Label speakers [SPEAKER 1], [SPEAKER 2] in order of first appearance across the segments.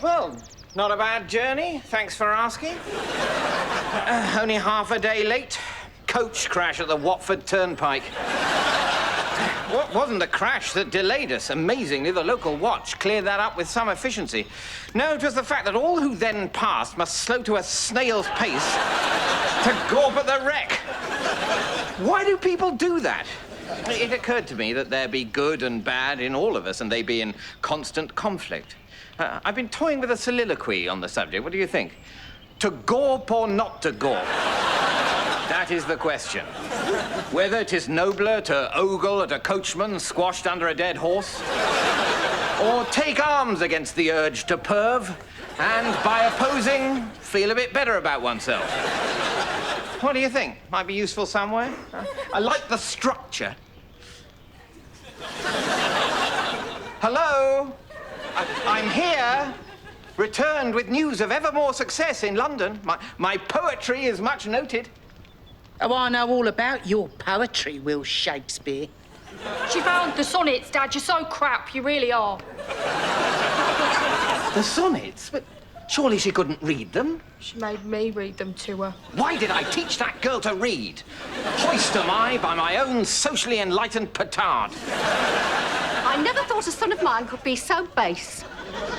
[SPEAKER 1] Well, not a bad journey. Thanks for asking. Only half a day late. Coach crash at the Watford Turnpike. What wasn't the crash that delayed us? Amazingly, the local watch cleared that up with some efficiency. No, it was the fact that all who then passed must slow to a snail's pace to gawp at the wreck. Why do people do that? It occurred to me that there be good and bad in all of us, and they be in constant conflict. I've been toying with a soliloquy on the subject. What do you think? To gawp or not to gawp? That is the question. Whether 'tis nobler to ogle at a coachman squashed under a dead horse, or take arms against the urge to perv, and by opposing, feel a bit better about oneself. What do you think? Might be useful somewhere? I like the structure. Hello? I'm here. Returned with news of ever more success in London. My poetry is much noted.
[SPEAKER 2] Oh, I know all about your poetry, Will Shakespeare.
[SPEAKER 3] She found the sonnets, Dad. You're so crap, you really are.
[SPEAKER 1] The sonnets? But surely she couldn't read them?
[SPEAKER 3] She made me read them to her.
[SPEAKER 1] Why did I teach that girl to read? Hoist am I by my own socially enlightened petard.
[SPEAKER 4] I never thought a son of mine could be so base.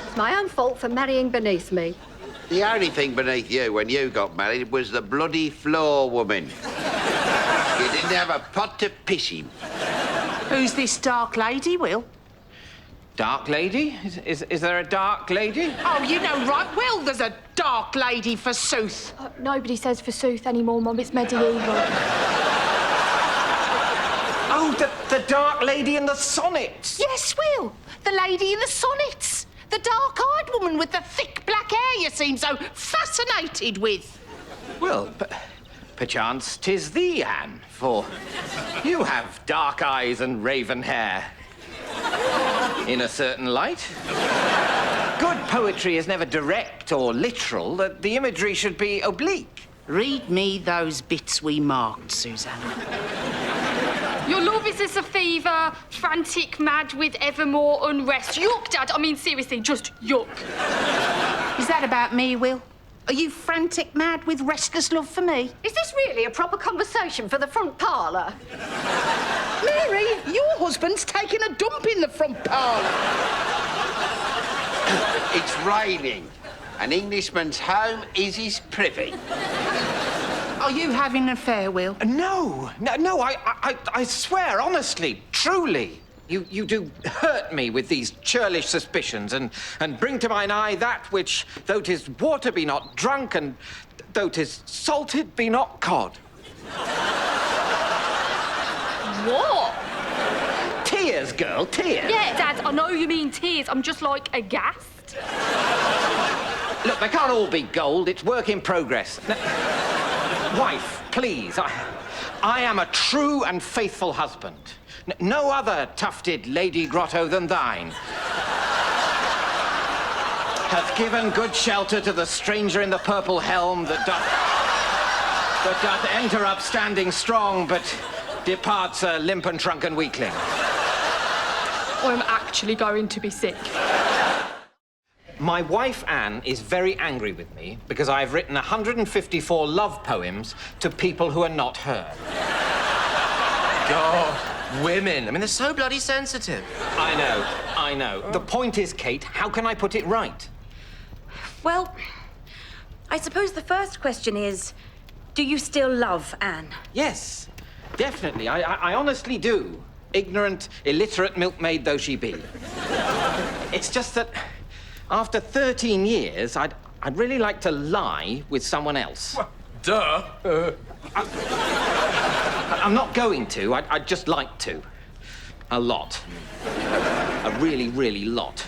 [SPEAKER 4] It's my own fault for marrying beneath me.
[SPEAKER 5] The only thing beneath you when you got married was the bloody floor woman. You didn't have a pot to piss him.
[SPEAKER 2] Who's this dark lady, Will?
[SPEAKER 1] Dark lady? Is there a dark lady?
[SPEAKER 2] Oh, you know right well there's a dark lady, forsooth.
[SPEAKER 3] Nobody says forsooth anymore, Mum. It's medieval.
[SPEAKER 1] Oh, the dark lady in the sonnets.
[SPEAKER 2] Yes, Will. The lady in the sonnets. The dark-eyed woman with the thick black hair you seem so fascinated with.
[SPEAKER 1] Well, perchance 'tis thee, Anne, for you have dark eyes and raven hair. In a certain light. Good poetry is never direct or literal. The imagery should be oblique.
[SPEAKER 2] Read me those bits we marked, Susanna.
[SPEAKER 3] Your love is as a fever, frantic, mad with evermore unrest. Yuck, Dad. I mean, seriously, just yuck.
[SPEAKER 2] Is that about me, Will? Are you frantic mad with restless love for me?
[SPEAKER 4] Is this really a proper conversation for the front parlour?
[SPEAKER 2] Mary, your husband's taking a dump in the front parlour.
[SPEAKER 5] It's raining. An Englishman's home is his privy.
[SPEAKER 2] Are you having an affair, Will?
[SPEAKER 1] No, I swear, honestly, truly. You do hurt me with these churlish suspicions and bring to mine eye that which, though 'tis water be not drunk, and though 'tis salted be not cod.
[SPEAKER 3] What?
[SPEAKER 1] Tears, girl, tears.
[SPEAKER 3] Yeah, Dad, I know you mean tears. I'm just, like, aghast.
[SPEAKER 1] Look, they can't all be gold. It's work in progress. Wife, please, I am a true and faithful husband. No other tufted lady grotto than thine hath given good shelter to the stranger in the purple helm that doth enter upstanding strong, but departs a limp and shrunken weakling.
[SPEAKER 3] I'm actually going to be sick.
[SPEAKER 1] My wife, Anne, is very angry with me because I've written 154 love poems to people who are not her.
[SPEAKER 6] God, women. I mean, they're so bloody sensitive.
[SPEAKER 1] I know. The point is, Kate, how can I put it right?
[SPEAKER 7] Well, I suppose the first question is, do you still love Anne?
[SPEAKER 1] Yes, definitely. I honestly do. Ignorant, illiterate milkmaid though she be. It's just that after 13 years, I'd really like to lie with someone else.
[SPEAKER 6] Well, duh.
[SPEAKER 1] I'm not going to. I'd just like to. A lot. A really, really lot.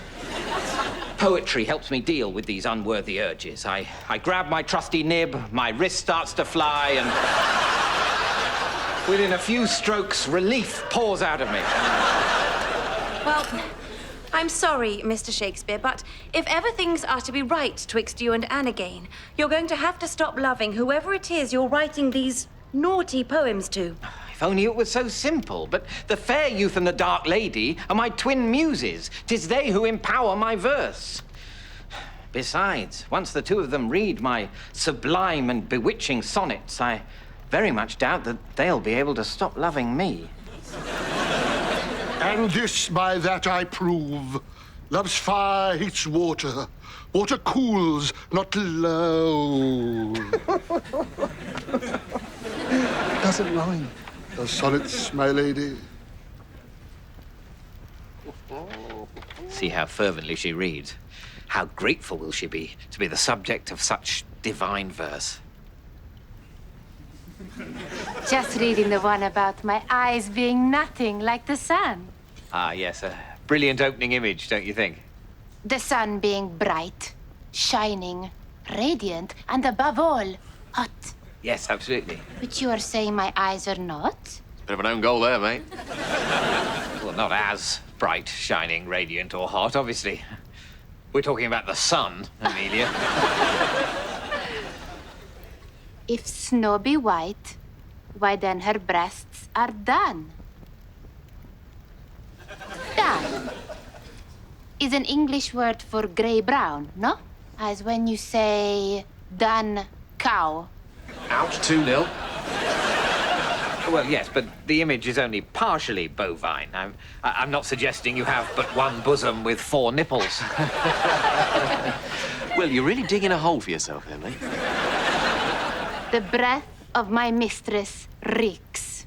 [SPEAKER 1] Poetry helps me deal with these unworthy urges. I grab my trusty nib, my wrist starts to fly, and within a few strokes, relief pours out of me.
[SPEAKER 7] Well, I'm sorry, Mr. Shakespeare, but if ever things are to be right twixt you and Anne again, you're going to have to stop loving whoever it is you're writing these naughty poems to.
[SPEAKER 1] If only it was so simple. But the fair youth and the dark lady are my twin muses. 'Tis they who empower my verse. Besides, once the two of them read my sublime and bewitching sonnets, I very much doubt that they'll be able to stop loving me.
[SPEAKER 8] And this by that I prove. Love's fire hates water. Water cools, not love. Doesn't rhyme. The sonnets, my lady.
[SPEAKER 1] See how fervently she reads. How grateful will she be to be the subject of such divine verse.
[SPEAKER 9] Just reading the one about my eyes being nothing like the sun.
[SPEAKER 1] Ah, yes, a brilliant opening image, don't you think?
[SPEAKER 9] The sun being bright, shining, radiant, and above all, hot.
[SPEAKER 1] Yes, absolutely.
[SPEAKER 9] But you are saying my eyes are not?
[SPEAKER 6] Bit of an own goal there, mate.
[SPEAKER 1] Well, not as bright, shining, radiant, or hot, obviously. We're talking about the sun, Amelia.
[SPEAKER 9] If snow be white, why then her breasts are done. Done is an English word for grey-brown, no? As when you say done cow.
[SPEAKER 6] Ouch, 2-0.
[SPEAKER 1] Well, yes, but the image is only partially bovine. I'm not suggesting you have but one bosom with 4 nipples.
[SPEAKER 6] Will, you're really digging a hole for yourself here, mate.
[SPEAKER 9] The breath of my mistress reeks.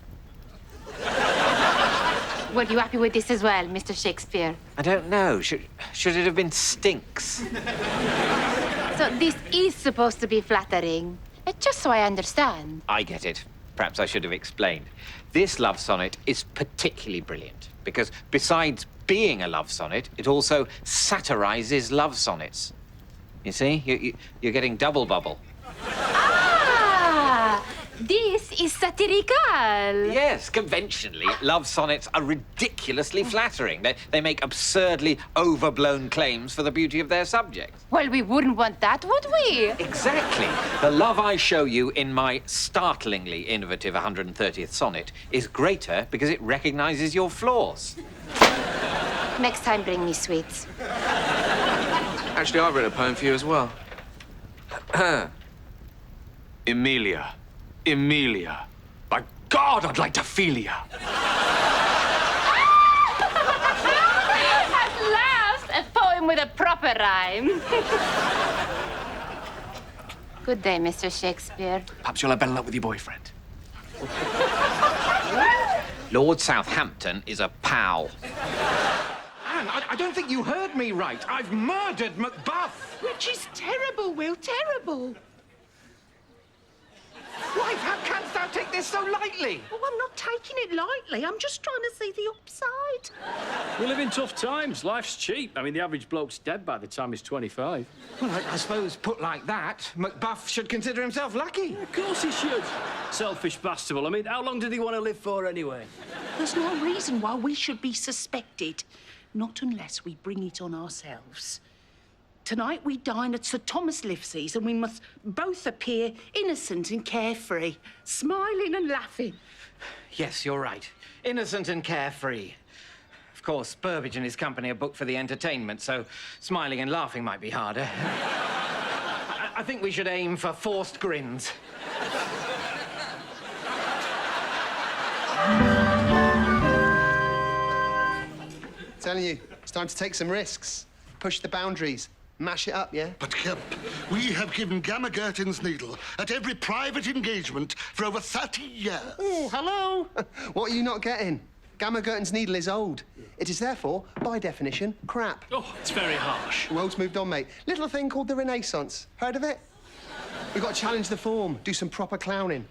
[SPEAKER 9] Were you happy with this as well, Mr. Shakespeare?
[SPEAKER 1] I don't know. Should it have been stinks?
[SPEAKER 9] So this is supposed to be flattering. Just so I understand.
[SPEAKER 1] I get it. Perhaps I should have explained. This love sonnet is particularly brilliant because besides being a love sonnet, it also satirizes love sonnets. You see? You're getting double bubble.
[SPEAKER 9] Ah! This is satirical.
[SPEAKER 1] Yes, conventionally, love sonnets are ridiculously flattering. They make absurdly overblown claims for the beauty of their subject.
[SPEAKER 9] Well, we wouldn't want that, would we?
[SPEAKER 1] Exactly. The love I show you in my startlingly innovative 130th sonnet is greater because it recognizes your flaws.
[SPEAKER 9] Next time, bring me sweets.
[SPEAKER 6] Actually, I've read a poem for you as well. Emilia. Emilia. By God, I'd like to feel ya.
[SPEAKER 9] At last, a poem with a proper rhyme. Good day, Mr. Shakespeare.
[SPEAKER 6] Perhaps you'll have better luck with your boyfriend.
[SPEAKER 1] Lord Southampton is a pal. Anne, I don't think you heard me right. I've murdered Macbeth.
[SPEAKER 2] Which is terrible, Will, terrible.
[SPEAKER 1] Wife, how canst thou take this so lightly?
[SPEAKER 2] Oh, I'm not taking it lightly. I'm just trying to see the upside.
[SPEAKER 10] We live in tough times. Life's cheap. I mean, the average bloke's dead by the time he's 25.
[SPEAKER 1] Well, I suppose, put like that, Macbeth should consider himself lucky.
[SPEAKER 10] Of course he should. Selfish bastard. I mean, how long did he want to live for anyway?
[SPEAKER 2] There's no reason why we should be suspected. Not unless we bring it on ourselves. Tonight we dine at Sir Thomas Livesey's and we must both appear innocent and carefree, smiling and laughing.
[SPEAKER 1] Yes, you're right. Innocent and carefree. Of course, Burbage and his company are booked for the entertainment, so smiling and laughing might be harder. I think we should aim for forced grins.
[SPEAKER 11] Telling you, it's time to take some risks. Push the boundaries. Mash it up, yeah?
[SPEAKER 8] But, Kemp, we have given Gamma Gertin's needle at every private engagement for over 30 years.
[SPEAKER 11] Oh, hello. What are you not getting? Gamma Gertin's needle is old. It is therefore, by definition, crap.
[SPEAKER 10] Oh, it's very harsh.
[SPEAKER 11] The world's moved on, mate. Little thing called the Renaissance. Heard of it? We've got to challenge the form, do some proper clowning.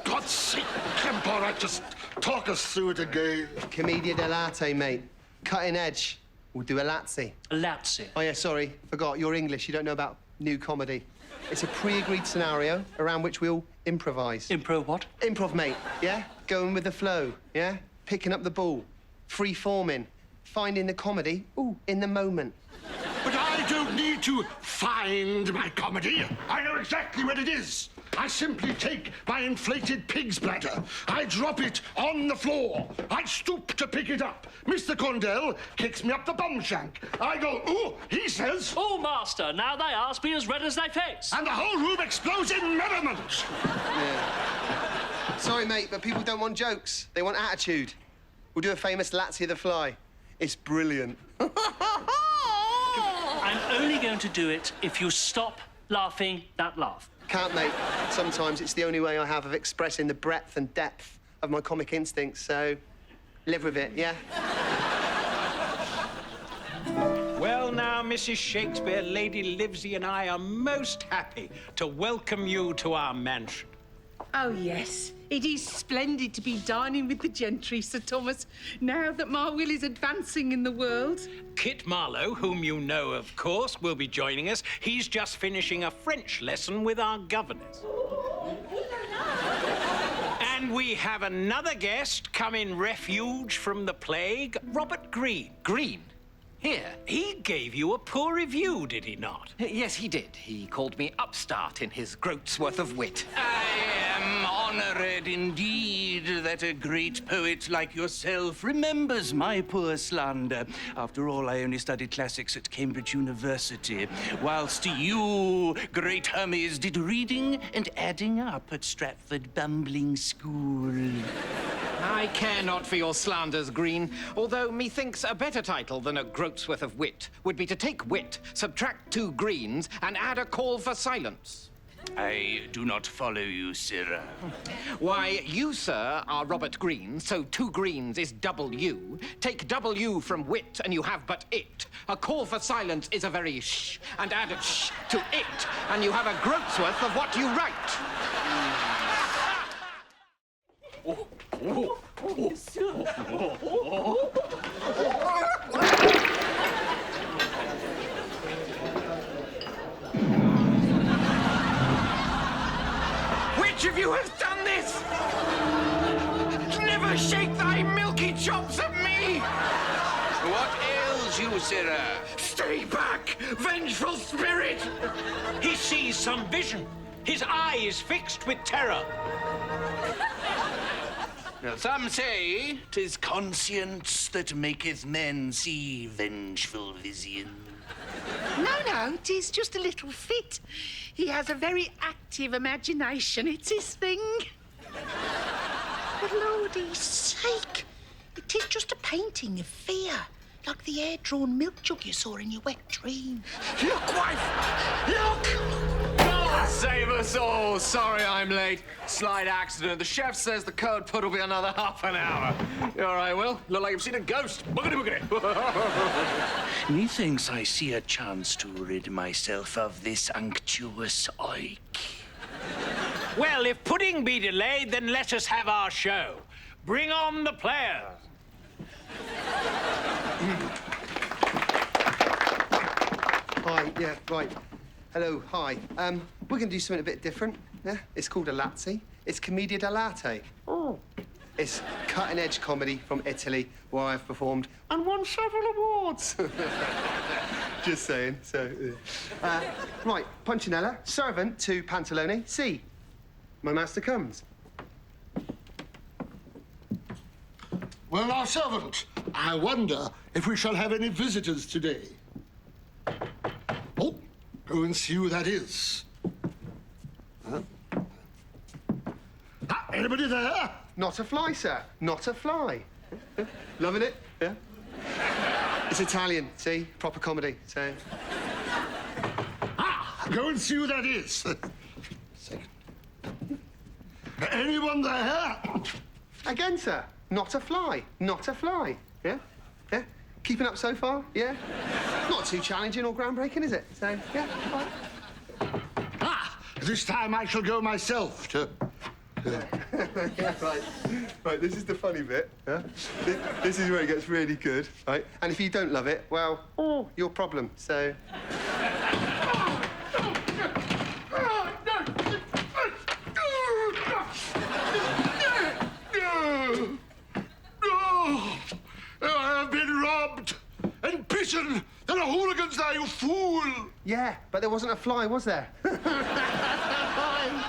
[SPEAKER 8] God's sake, Kemp, all right, just talk us through it again.
[SPEAKER 11] Commedia dell'arte, mate. Cutting edge. We'll do a Lazzi.
[SPEAKER 10] A Lazzi.
[SPEAKER 11] Oh, yeah, sorry. Forgot. You're English. You don't know about new comedy. It's a pre-agreed scenario around which we'll improvise.
[SPEAKER 10] Improv what?
[SPEAKER 11] Improv, mate, yeah? Going with the flow, yeah? Picking up the ball. Free-forming. Finding the comedy, ooh, in the moment.
[SPEAKER 8] But I don't need to find my comedy. I know exactly what it is. I simply take my inflated pig's bladder. I drop it on the floor. I stoop to pick it up. Mr. Condell kicks me up the bum shank. I go, ooh, he says...
[SPEAKER 12] Oh, master, now thy eyes be as red as thy face.
[SPEAKER 8] And the whole room explodes in merriment.
[SPEAKER 11] Yeah. Sorry, mate, but people don't want jokes. They want attitude. We'll do a famous Latsy the Fly. It's brilliant.
[SPEAKER 12] I'm only going to do it if you stop laughing that laugh.
[SPEAKER 11] Can't, mate. Sometimes it's the only way I have of expressing the breadth and depth of my comic instincts, so live with it, yeah?
[SPEAKER 13] Well, now, Mrs. Shakespeare, Lady Livesey and I are most happy to welcome you to our mansion.
[SPEAKER 2] Oh, yes. It is splendid to be dining with the gentry, Sir Thomas, now that my Will is advancing in the world.
[SPEAKER 13] Kit Marlowe, whom you know, of course, will be joining us. He's just finishing a French lesson with our governess. And we have another guest come in refuge from the plague, Robert Greene.
[SPEAKER 1] Green? Here?
[SPEAKER 13] He gave you a poor review, did he not?
[SPEAKER 1] Yes, he did. He called me upstart in his groat's worth of wit.
[SPEAKER 14] I am honored indeed that a great poet like yourself remembers my poor slander. After all, I only studied classics at Cambridge University, whilst you, great Hermes, did reading and adding up at Stratford Bumbling School.
[SPEAKER 1] I care not for your slanders, Green, although methinks a better title than a groat's worth of wit would be to take wit, subtract 2 greens, and add a call for silence.
[SPEAKER 14] I do not follow you, sir.
[SPEAKER 1] Why, you, sir, are Robert Greene, so 2 greens is double U. Take double U from wit, and you have but it. A call for silence is a very shh, and add a shh to it, and you have a groat's worth of what you write. Which of you has done this? Never shake thy milky chops at me!
[SPEAKER 14] What ails you, sirrah?
[SPEAKER 1] Stay back, vengeful spirit!
[SPEAKER 13] He sees some vision. His eye is fixed with terror.
[SPEAKER 14] Now, some say 'tis conscience that maketh men see vengeful vision.
[SPEAKER 2] No, it is just a little fit. He has a very active imagination. It's his thing. For Lordy's sake, it is just a painting of fear, like the air-drawn milk jug you saw in your wet dream.
[SPEAKER 1] Look, wife! Look!
[SPEAKER 6] Save us all. Sorry I'm late. Slight accident. The chef says the code put will be another half an hour. You all right, Will? Look like you've seen a ghost. Boogity, boogity.
[SPEAKER 14] Methinks I see a chance to rid myself of this unctuous oik.
[SPEAKER 13] Well, if pudding be delayed, then let us have our show. Bring on the players.
[SPEAKER 11] Hi, yeah, right. Hello, hi. We're going to do something a bit different. Yeah? It's called a Latsy. It's commedia dell'arte. Oh. It's cutting-edge comedy from Italy, where I've performed and won several awards. Just saying. So, right, Punchinella, servant to Pantalone. See, my master comes.
[SPEAKER 8] Well, now, servant, I wonder if we shall have any visitors today. Oh, go and see who that is. Huh? Ah, anybody there?
[SPEAKER 11] Not a fly, sir. Not a fly. Loving it? Yeah. It's Italian, see? Proper comedy, so...
[SPEAKER 8] Ah, go and see who that is. Anyone there?
[SPEAKER 11] Again, sir. Not a fly. Not a fly. Yeah? Yeah? Keeping up so far? Yeah? Not too challenging or groundbreaking, is it? So, yeah, fine.
[SPEAKER 8] Ah, this time I shall go myself to...
[SPEAKER 11] Yeah, right. Right, this is the funny bit. Yeah? This is where it gets really good, right? And if you don't love it, well, your problem, so...
[SPEAKER 8] I have been robbed and bitten. There are hooligans there, you fool!
[SPEAKER 11] Yeah, but there wasn't a fly, was there?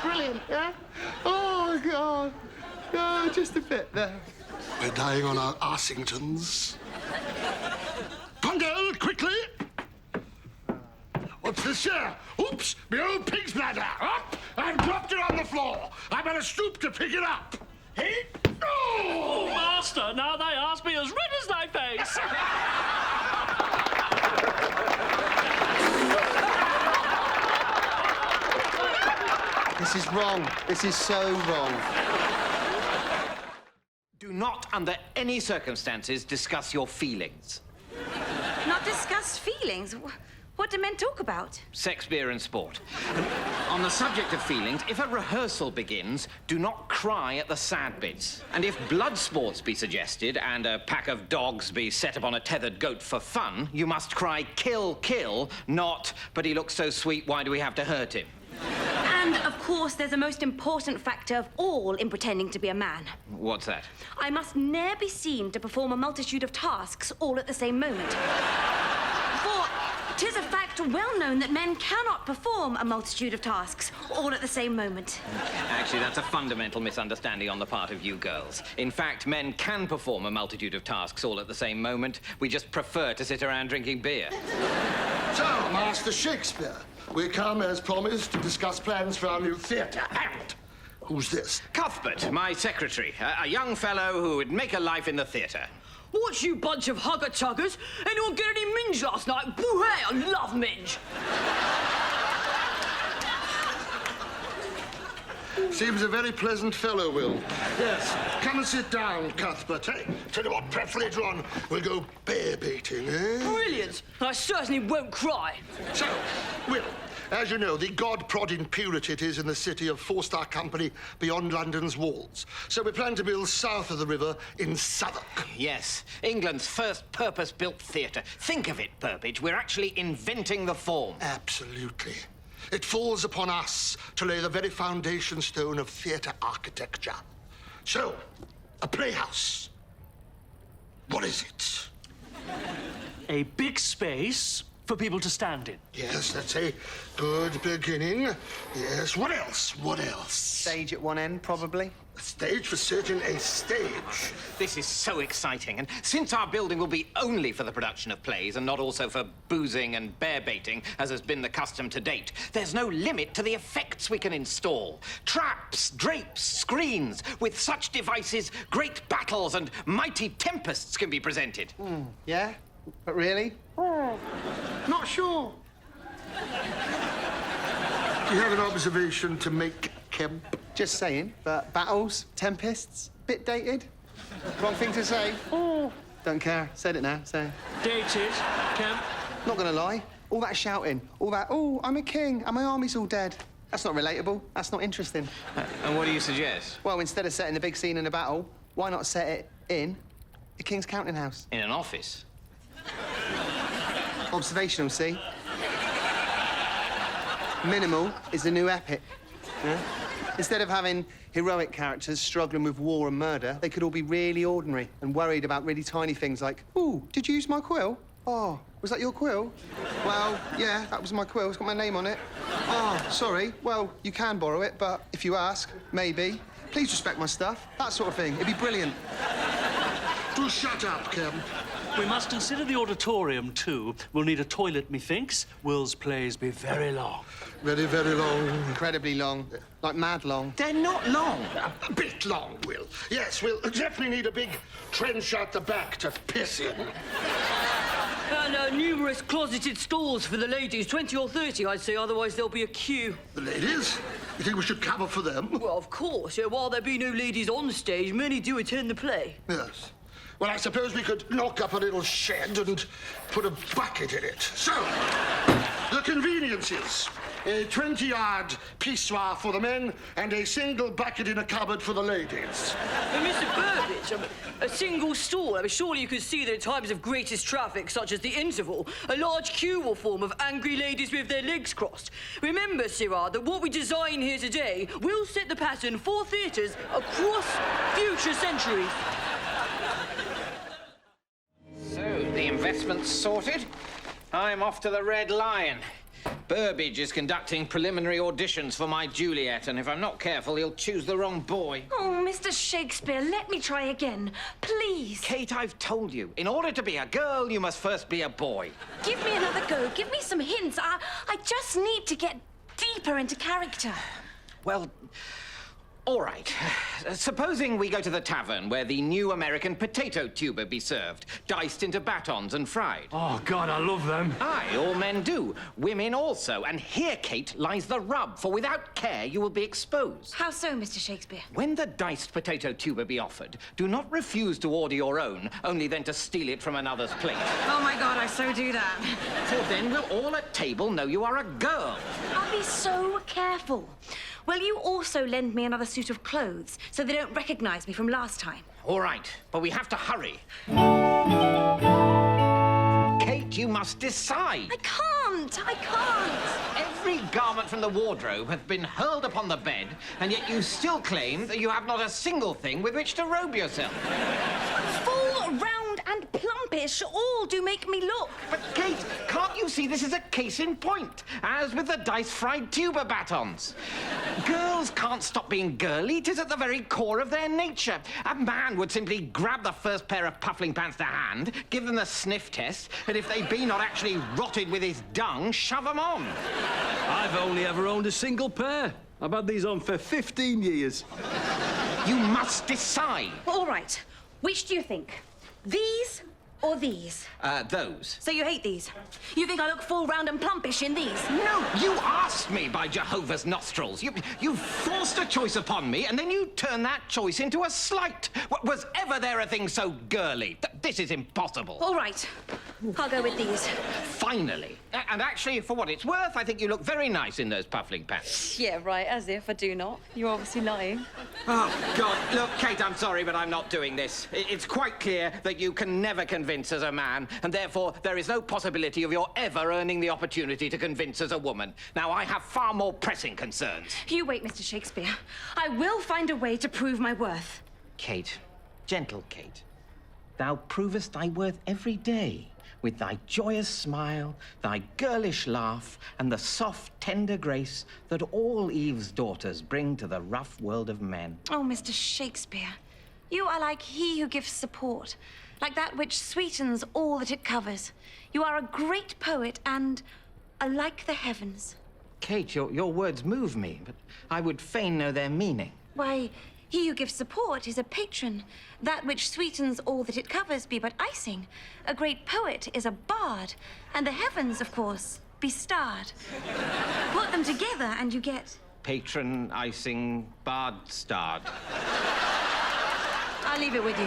[SPEAKER 11] brilliant, yeah? Oh, God. Oh, just a bit there.
[SPEAKER 8] We're dying on our Arsingtons. Condell, quickly! What's this here? Oops, my old pig's bladder. Up! I've dropped it on the floor. I better stoop to pick it up. Hey?
[SPEAKER 12] Oh, master, now they ask me as red as thy face.
[SPEAKER 11] This is wrong. This is so wrong.
[SPEAKER 1] Do not, under any circumstances, discuss your feelings.
[SPEAKER 7] Not discuss feelings? What do men talk about?
[SPEAKER 1] Sex, beer, and sport. And on the subject of feelings, if a rehearsal begins, do not cry at the sad bits. And if blood sports be suggested and a pack of dogs be set upon a tethered goat for fun, you must cry, kill, kill, not, but he looks so sweet, why do we have to hurt him?
[SPEAKER 7] And, of course, there's a most important factor of all in pretending to be a man.
[SPEAKER 1] What's that?
[SPEAKER 7] I must ne'er be seen to perform a multitude of tasks all at the same moment. For 'tis a fact well known that men cannot perform a multitude of tasks all at the same moment.
[SPEAKER 1] Actually, that's a fundamental misunderstanding on the part of you girls. In fact, men can perform a multitude of tasks all at the same moment. We just prefer to sit around drinking beer.
[SPEAKER 8] So, Master Shakespeare, we come, as promised, to discuss plans for our new theatre. And who's this?
[SPEAKER 1] Cuthbert, my secretary, a young fellow who would make a life in the theatre.
[SPEAKER 15] What, you bunch of hugger-chuggers? Anyone get any minge last night? Boo-hey, I love minge.
[SPEAKER 8] Seems a very pleasant fellow, Will. Yes. Come and sit down, Cuthbert. Hey, tell you what, perhaps later on we'll go bear baiting, eh?
[SPEAKER 15] Brilliant. I certainly won't cry.
[SPEAKER 8] So, Will, as you know, the god-prodding purity it is in the city have forced our company beyond London's walls. So we plan to build south of the river in Southwark.
[SPEAKER 1] Yes, England's first purpose-built theatre. Think of it, Burbage, we're actually inventing the form.
[SPEAKER 8] Absolutely. It falls upon us to lay the very foundation stone of theatre architecture. So, a playhouse. What is it?
[SPEAKER 12] A big space for people to stand in.
[SPEAKER 8] Yes, that's a good beginning. Yes, what else? What else?
[SPEAKER 11] Stage at one end, probably.
[SPEAKER 8] A stage, for certain, a stage.
[SPEAKER 1] This is so exciting, and since our building will be only for the production of plays and not also for boozing and bear baiting, as has been the custom to date, there's no limit to the effects we can install. Traps, drapes, screens. With such devices, great battles and mighty tempests can be presented.
[SPEAKER 11] Yeah? But really?
[SPEAKER 8] Not sure. Do you have an observation to make, Kemp?
[SPEAKER 11] Just saying, but battles, tempests, bit dated. Wrong thing to say. Don't care. Said it now, say.
[SPEAKER 12] Dated, Kemp.
[SPEAKER 11] Not gonna lie. All that shouting, all that, oh, I'm a king and my army's all dead. That's not relatable. That's not interesting.
[SPEAKER 1] And what do you suggest?
[SPEAKER 11] Well, instead of setting the big scene in a battle, why not set it in the King's Counting House?
[SPEAKER 1] In an office?
[SPEAKER 11] Observational, see? Minimal is the new epic. Yeah? Instead of having heroic characters struggling with war and murder, they could all be really ordinary and worried about really tiny things like, ooh, did you use my quill? Oh, was that your quill? Well, yeah, that was my quill. It's got my name on it. Oh, sorry. Well, you can borrow it, but if you ask, maybe. Please respect my stuff. That sort of thing. It'd be brilliant.
[SPEAKER 8] Do shut up, Kemp.
[SPEAKER 12] We must consider the auditorium, too. We'll need a toilet, methinks. Will's plays be very long.
[SPEAKER 8] Very, very long.
[SPEAKER 11] Incredibly long. Like mad long.
[SPEAKER 1] They're not long.
[SPEAKER 8] A bit long, Will. Yes, we'll definitely need a big trench out the back to piss in.
[SPEAKER 15] And numerous closeted stalls for the ladies, 20 or 30, I'd say, otherwise there'll be a queue.
[SPEAKER 8] The ladies? You think we should cover for them?
[SPEAKER 15] Well, of course. Yeah, while there be no ladies on stage, many do attend the play.
[SPEAKER 8] Yes. Well, I suppose we could knock up a little shed and put a bucket in it. So, the conveniences. A 20-yard pissoir for the men and a single bucket in a cupboard for the ladies.
[SPEAKER 15] Mr. Burbage, a single stall. Surely you could see that at times of greatest traffic, such as the interval, a large queue will form of angry ladies with their legs crossed. Remember, Sirrah, that what we design here today will set the pattern for theatres across future centuries.
[SPEAKER 1] So, the investment's sorted. I'm off to the Red Lion. Burbage is conducting preliminary auditions for my Juliet, and if I'm not careful, he'll choose the wrong boy.
[SPEAKER 7] Oh, Mr. Shakespeare, let me try again. Please.
[SPEAKER 1] Kate, I've told you, in order to be a girl, you must first be a boy.
[SPEAKER 7] Give me another go. Give me some hints. I just need to get deeper into character.
[SPEAKER 1] Well, all right. Supposing we go to the tavern where the new American potato tuber be served, diced into batons and fried.
[SPEAKER 10] Oh, God, I love them.
[SPEAKER 1] Aye, all men do. Women also. And here, Kate, lies the rub, for without care you will be exposed.
[SPEAKER 7] How so, Mr. Shakespeare?
[SPEAKER 1] When the diced potato tuber be offered, do not refuse to order your own, only then to steal it from another's plate.
[SPEAKER 7] Oh, my God, I so do that.
[SPEAKER 1] For then will all at table know you are a girl.
[SPEAKER 7] I'll be so careful. Will you also lend me another suit of clothes so they don't recognize me from last time?
[SPEAKER 1] All right, but we have to hurry. Kate, you must decide.
[SPEAKER 7] I can't.
[SPEAKER 1] Every garment from the wardrobe hath been hurled upon the bed, and yet you still claim that you have not a single thing with which to robe yourself.
[SPEAKER 7] Full, round, and plumpish all do make me look.
[SPEAKER 1] But, Kate, can't you see this is a case in point, as with the dice-fried tuber batons? Girls can't stop being girly. 'Tis at the very core of their nature. A man would simply grab the first pair of puffling pants to hand, give them the sniff test, and if they be not actually rotted with his dung, shove them on.
[SPEAKER 10] I've only ever owned a single pair. I've had these on for 15 years.
[SPEAKER 1] You must decide.
[SPEAKER 7] All right. Which do you think? These or these?
[SPEAKER 1] Those.
[SPEAKER 7] So you hate these? You think I look full, round, and plumpish in these?
[SPEAKER 1] No, you asked me, by Jehovah's nostrils. You forced a choice upon me, and then you turned that choice into a slight. Was ever there a thing so girly? This is impossible.
[SPEAKER 7] All right. I'll go with these.
[SPEAKER 1] Finally. And actually, for what it's worth, I think you look very nice in those puffling pants.
[SPEAKER 7] Yeah, right, as if I do not. You're obviously lying.
[SPEAKER 1] Oh, God. Look, Kate, I'm sorry, but I'm not doing this. It's quite clear that you can never convince as a man, and therefore there is no possibility of your ever earning the opportunity to convince as a woman. Now, I have far more pressing concerns.
[SPEAKER 7] You wait, Mr. Shakespeare. I will find a way to prove my worth.
[SPEAKER 1] Kate, gentle Kate, thou provest thy worth every day with thy joyous smile, thy girlish laugh, and the soft, tender grace that all Eve's daughters bring to the rough world of men.
[SPEAKER 7] Oh, Mr. Shakespeare, you are like he who gives support, like that which sweetens all that it covers. You are a great poet and are like the heavens.
[SPEAKER 1] Kate, your words move me, but I would fain know their meaning.
[SPEAKER 7] Why, he who gives support is a patron. That which sweetens all that it covers be but icing. A great poet is a bard, and the heavens, of course, be starred. Put them together and you get...
[SPEAKER 1] Patron, icing, bard, starred.
[SPEAKER 7] I'll leave it with you.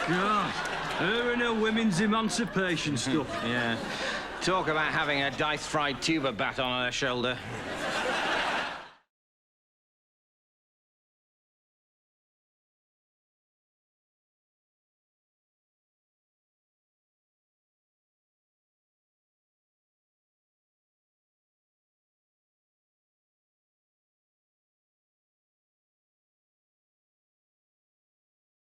[SPEAKER 10] God, her and her women's emancipation stuff.
[SPEAKER 1] Yeah. Talk about having a dice-fried tuber baton on her shoulder.